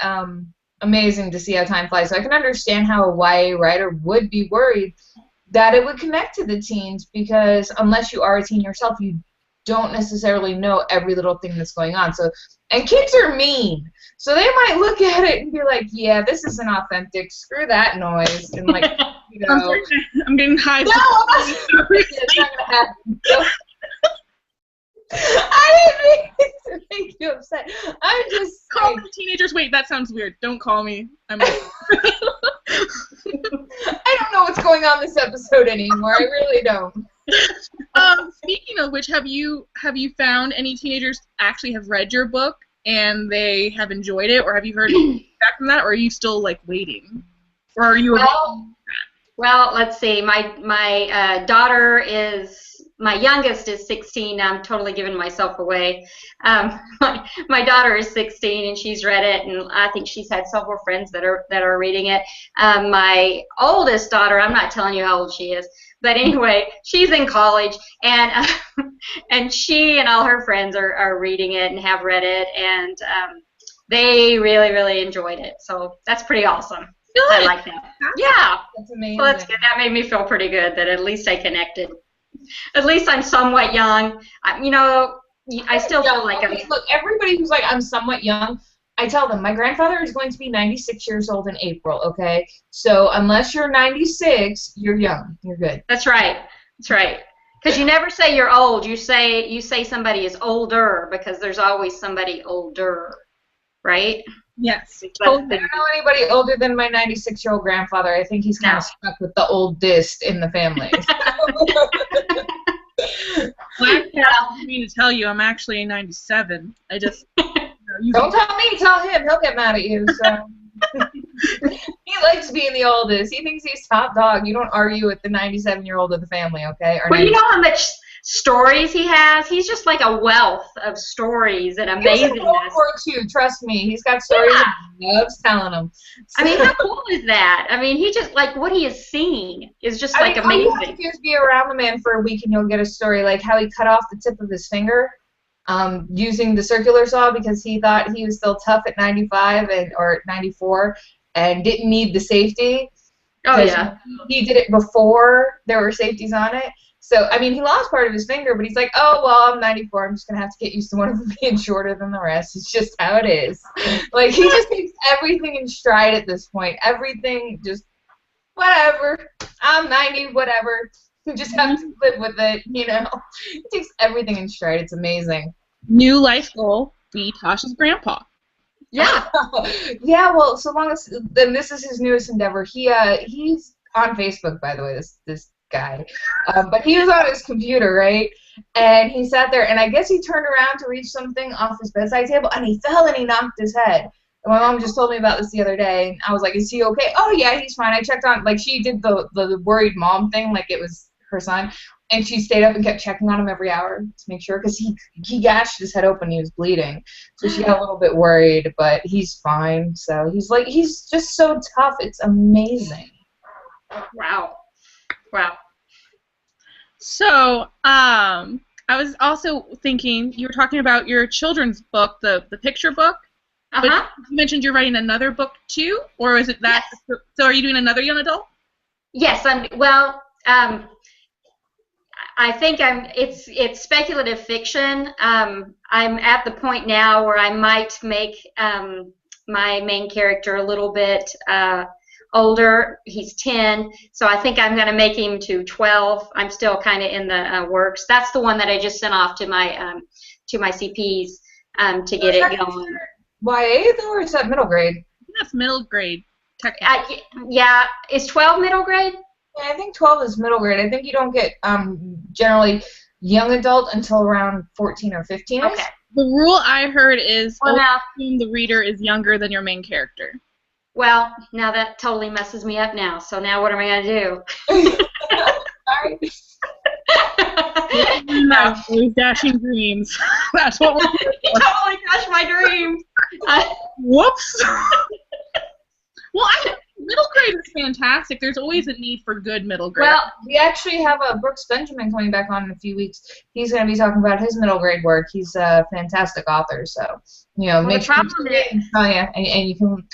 amazing to see how time flies. So I can understand how a YA writer would be worried that it would connect to the teens, because unless you are a teen yourself, you don't necessarily know every little thing that's going on. So, and kids are mean, so they might look at it and be like, "Yeah, this isn't authentic. Screw that noise." And I'm getting high. No, it's not gonna happen. I didn't mean to make you upset. I'm just call the teenagers. Wait, that sounds weird. Don't call me. I don't know know what's going on this episode anymore. I really don't. Speaking of which, have you found any teenagers actually have read your book and they have enjoyed it, or have you heard back from that, or are you still like waiting, or are you? Well, let's see. My daughter is, my youngest is 16. I'm totally giving myself away. My daughter is 16 and she's read it, and I think she's had several friends that are reading it. My oldest daughter, I'm not telling you how old she is, but anyway, she's in college, and and she and all her friends are reading it and have read it, and they really, really enjoyed it. So that's pretty awesome. Good. I like that. Yeah. That's amazing. So that's good. That made me feel pretty good that at least I connected. At least I'm somewhat young. I still feel like I'm... Look, everybody who's like, I'm somewhat young, I tell them, my grandfather is going to be 96 years old in April, okay? So unless you're 96, you're young. You're good. That's right. That's right. Because you never say you're old. You say somebody is older, because there's always somebody older, right? Yes. I don't know anybody older than my 96-year-old grandfather. I think he's kind of stuck with the oldest in the family. Well, I mean to tell you, I'm actually 97. I just don't tell me, tell him. He'll get mad at you. So he likes being the oldest. He thinks he's top dog. You don't argue with the 97-year-old of the family, okay? Well, you know how much stories he has? He's just like a wealth of stories and amazingness. He was in World War II, trust me. He's got stories and he loves telling them. I mean, how cool is that? I mean, he just, like, what he is seeing is just, amazing. All you have to do is be around the man for a week and you'll get a story, like how he cut off the tip of his finger using the circular saw because he thought he was still tough at 95 or 94 and didn't need the safety. Oh, yeah. He did it before there were safeties on it. So, I mean, he lost part of his finger, but he's like, oh, well, I'm 94. I'm just going to have to get used to one of them being shorter than the rest. It's just how it is. Like, he just takes everything in stride at this point. Everything just, whatever. I'm 90, whatever. You just have to live with it, you know. He takes everything in stride. It's amazing. New life goal, be Tasha's grandpa. Yeah. Yeah, well, so long as, then this is his newest endeavor. He's on Facebook, by the way, this guy. But he was on his computer, right? And he sat there, and I guess he turned around to reach something off his bedside table, and he fell and he knocked his head. And my mom just told me about this the other day, and I was like, is he okay? Oh, yeah, he's fine. I checked on, like, she did the worried mom thing, like it was her son, and she stayed up and kept checking on him every hour to make sure, because he gashed his head open, he was bleeding. So she got a little bit worried, but he's fine. So he's just so tough. It's amazing. Wow. Wow. So, I was also thinking, you were talking about your children's book, the picture book. Uh-huh. You mentioned you're writing another book too, or is it that? Yes. So are you doing another young adult? Yes, I think it's speculative fiction. I'm at the point now where I might make my main character a little bit older. He's 10, so I think I'm going to make him to 12. I'm still kind of in the works. That's the one that I just sent off to my CPs to get it going. YA though, or is that middle grade? That's middle grade. Technically. Yeah, is 12 middle grade? Yeah, I think 12 is middle grade. I think you don't get generally young adult until around 14 or 15. Okay. The rule I heard is the reader is younger than your main character. Well, now that totally messes me up now. So now what am I going to do? Sorry. No, dashing dreams. That's what we're doing. You totally crushed my dreams. Whoops. Well, middle grade is fantastic. There's always a need for good middle grade. Well, we actually have Brooks Benjamin coming back on in a few weeks. He's going to be talking about his middle grade work. He's a fantastic author, so make sure and you can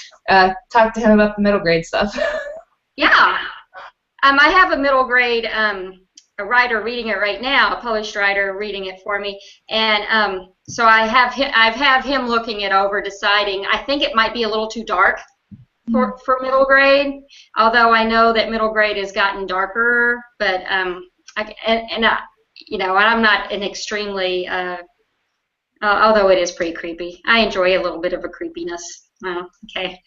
talk to him about the middle grade stuff. Yeah, I have a middle grade a writer reading it right now, a published writer reading it for me, and so I've had him looking it over, deciding. I think it might be a little too dark for middle grade, although I know that middle grade has gotten darker, but I'm not an extremely although it is pretty creepy. I enjoy a little bit of a creepiness. Oh, okay.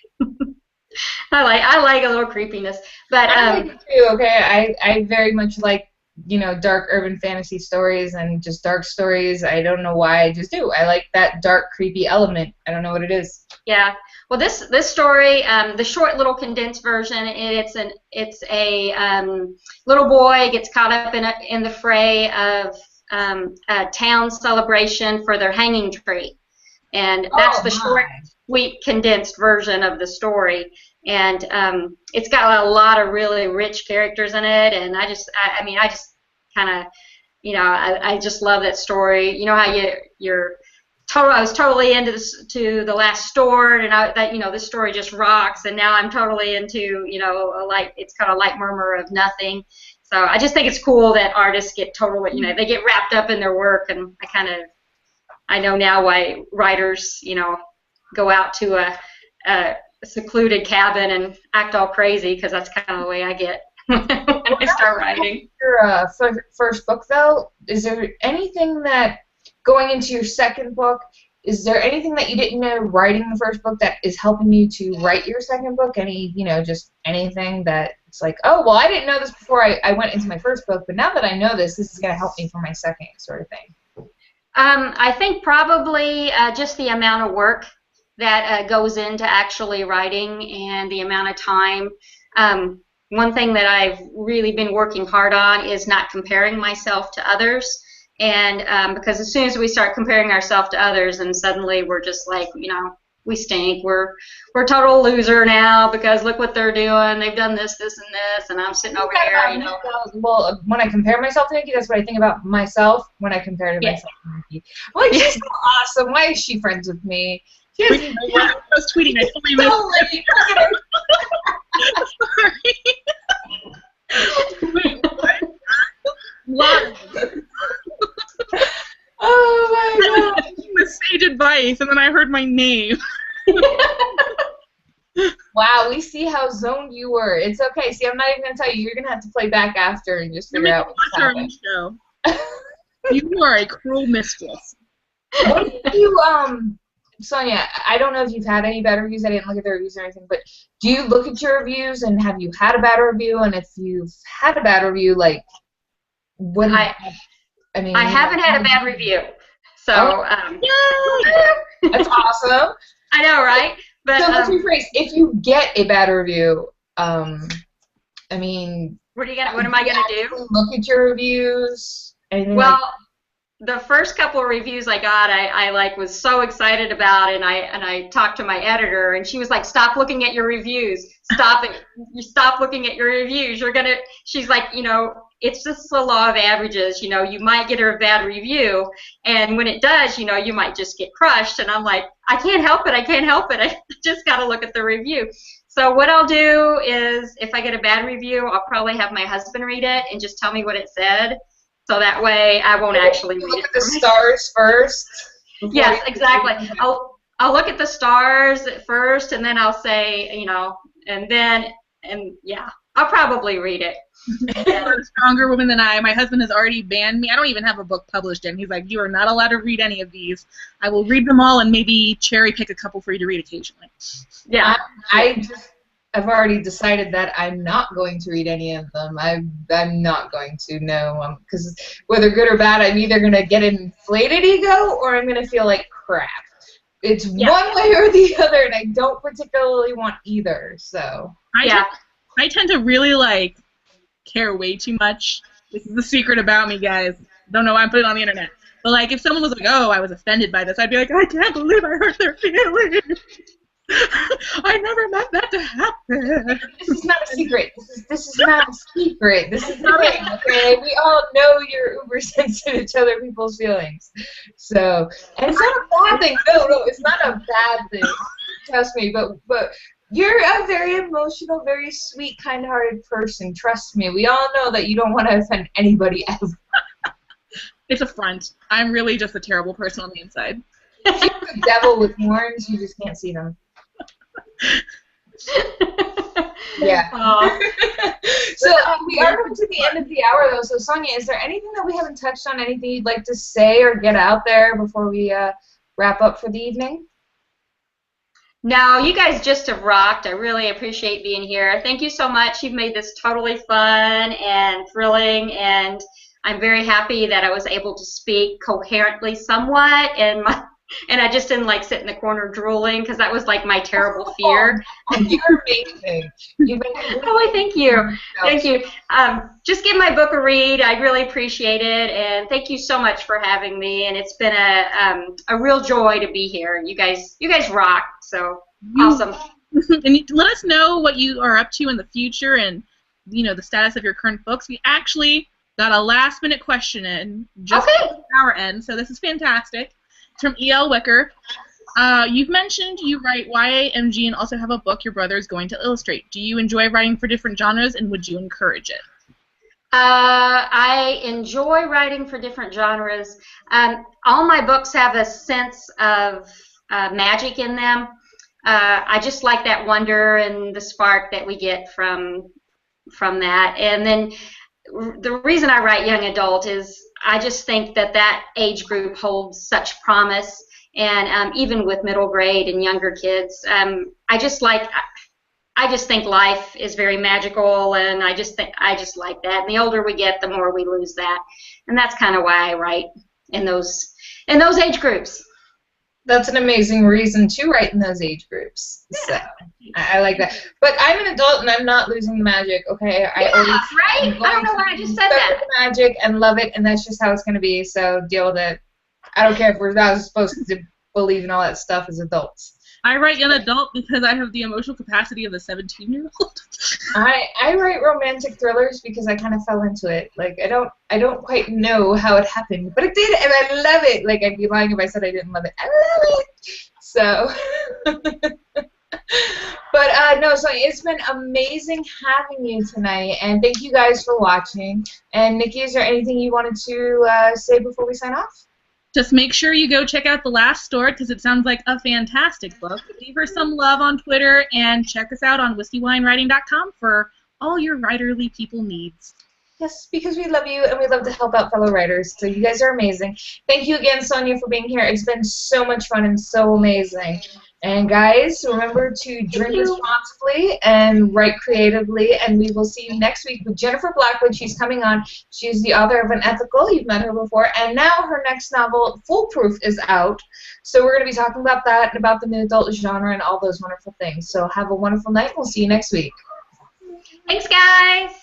I like a little creepiness, but I like it too. Okay, I very much like, you know, dark urban fantasy stories and just dark stories. I don't know why, I just do. I like that dark, creepy element. I don't know what it is. yeah. Well, this story, the short little condensed version, it's a little boy gets caught up in the fray of a town celebration for their hanging tree, and that's Oh the short, my. sweet, condensed version of the story. And it's got a lot of really rich characters in it, and I mean, I just kind of, you know, I just love that story. You know how you're total. I was totally into this to the last sword, and that, you know, this story just rocks. And now I'm totally into, you know, it's kind of like Murmur of nothing. So I just think it's cool that artists get totally, you know, they get wrapped up in their work, and I know now why writers, you know, go out to a secluded cabin and act all crazy, because that's kind of the way I get when I start writing. Your first book, though, is there anything that, going into your second book, is there anything that you didn't know writing the first book that is helping you to write your second book? Any, you know, just anything that it's like, oh, well, I didn't know this before I went into my first book, but now that I know this is going to help me for my second, sort of thing? I think probably just the amount of work that goes into actually writing, and the amount of time. One thing that I've really been working hard on is not comparing myself to others. And because as soon as we start comparing ourselves to others, and suddenly we're just like, you know, we stink. We're total loser now because look what they're doing. They've done this, this, and this, and I'm sitting over here, you know. Well, when I compare myself to Nikki, that's what I think about myself when I compare to myself to Nikki. I'm like, she's so awesome. Why is she friends with me? I was tweeting. I totally missed it. Sorry. Wait, what? Oh my I was god. taking the sage advice, and then I heard my name. Wow, we see how zoned you were. It's okay. See, I'm not even going to tell you. You're going to have to play back after and just figure out what's happening. You are a cruel mistress. What do you, Sonia, I don't know if you've had any bad reviews. I didn't look at the reviews or anything, but do you look at your reviews, and have you had a bad review? And if you've had a bad review, like, what? I mean, I haven't had a bad review, so that's awesome. I know, right? But so let's rephrase. If you get a bad review, I mean, what am I gonna do? Look at your reviews. Well, the first couple of reviews I got, I like was so excited about, and I talked to my editor, and she was like, "Stop looking at your reviews. Stop it. You stop looking at your reviews. You're gonna." She's like, you know, it's just the law of averages. You know, you might get a bad review, and when it does, you know, you might just get crushed. And I'm like, I can't help it. I can't help it. I just got to look at the review. So what I'll do is, if I get a bad review, I'll probably have my husband read it and just tell me what it said. So that way I won't actually read it. Look at the stars first. Yes, exactly. I'll look at the stars first, and then I'll say, you know, and yeah, I'll probably read it. You're a stronger woman than I. My husband has already banned me. I don't even have a book published yet. He's like, you are not allowed to read any of these. I will read them all and maybe cherry pick a couple for you to read occasionally. Yeah. I've already decided that I'm not going to read any of them. I'm not going to, no. Because whether good or bad, I'm either going to get an inflated ego or I'm going to feel like crap. It's one way or the other, and I don't particularly want either. So I tend to really like care way too much. This is the secret about me, guys. Don't know why I'm putting it on the internet. But like, if someone was like, "Oh, I was offended by this," I'd be like, "I can't believe I hurt their feelings. I never meant that to happen." This is not a secret. This is not a secret. This is not it, okay? We all know you're uber sensitive to other people's feelings. So, and it's not a bad thing. No, it's not a bad thing. Trust me. But you're a very emotional, very sweet, kind-hearted person. Trust me. We all know that you don't want to offend anybody ever. It's a front. I'm really just a terrible person on the inside. You're the devil with horns. You just can't see them. Yeah. So we are coming to the end of the hour, though. So Sonia, is there anything that we haven't touched on? Anything you'd like to say or get out there before we wrap up for the evening? No, you guys just have rocked. I really appreciate being here. Thank you so much. You've made this totally fun and thrilling, and I'm very happy that I was able to speak coherently somewhat, and I just didn't like sit in the corner drooling because that was like my terrible fear. Oh, you're amazing. You've been Oh, thank you. Thank you. Just give my book a read. I'd really appreciate it. And thank you so much for having me. And it's been a real joy to be here. You guys rock. So awesome. And let us know what you are up to in the future and, you know, the status of your current books. We actually got a last-minute question in just at our end, so this is fantastic. It's from E.L. Wicker. You've mentioned you write YA, MG, and also have a book your brother is going to illustrate. Do you enjoy writing for different genres, and would you encourage it? I enjoy writing for different genres. All my books have a sense of magic in them. I just like that wonder and the spark that we get from that. And then the reason I write young adult is I just think that age group holds such promise. And even with middle grade and younger kids, I just think life is very magical, and I just like that. And the older we get, the more we lose that, and that's kind of why I write in those age groups. That's an amazing reason to write in those age groups. Yeah. So I like that. But I'm an adult and I'm not losing the magic. Okay, right? I don't know why I just said that. Magic and love it, and that's just how it's going to be. So deal with it. I don't care if we're not supposed to believe in all that stuff as adults. I write young adult because I have the emotional capacity of a 17-year-old. I write romantic thrillers because I kind of fell into it. Like I don't quite know how it happened, but it did, and I love it. Like I'd be lying if I said I didn't love it. I love it. So, but no, so it's been amazing having you tonight, and thank you guys for watching. And Nikki, is there anything you wanted to say before we sign off? Just make sure you go check out The Last Store because it sounds like a fantastic book. Leave her some love on Twitter and check us out on whiskeyWineWriting.com for all your writerly people needs. Yes, because we love you and we love to help out fellow writers. So you guys are amazing. Thank you again, Sonia, for being here. It's been so much fun and so amazing. And guys, remember to drink responsibly and write creatively. And we will see you next week with Jennifer Blackwood. She's coming on. She's the author of Unethical. You've met her before. And now her next novel, Foolproof, is out. So we're going to be talking about that and about the new adult genre and all those wonderful things. So have a wonderful night. We'll see you next week. Thanks, guys.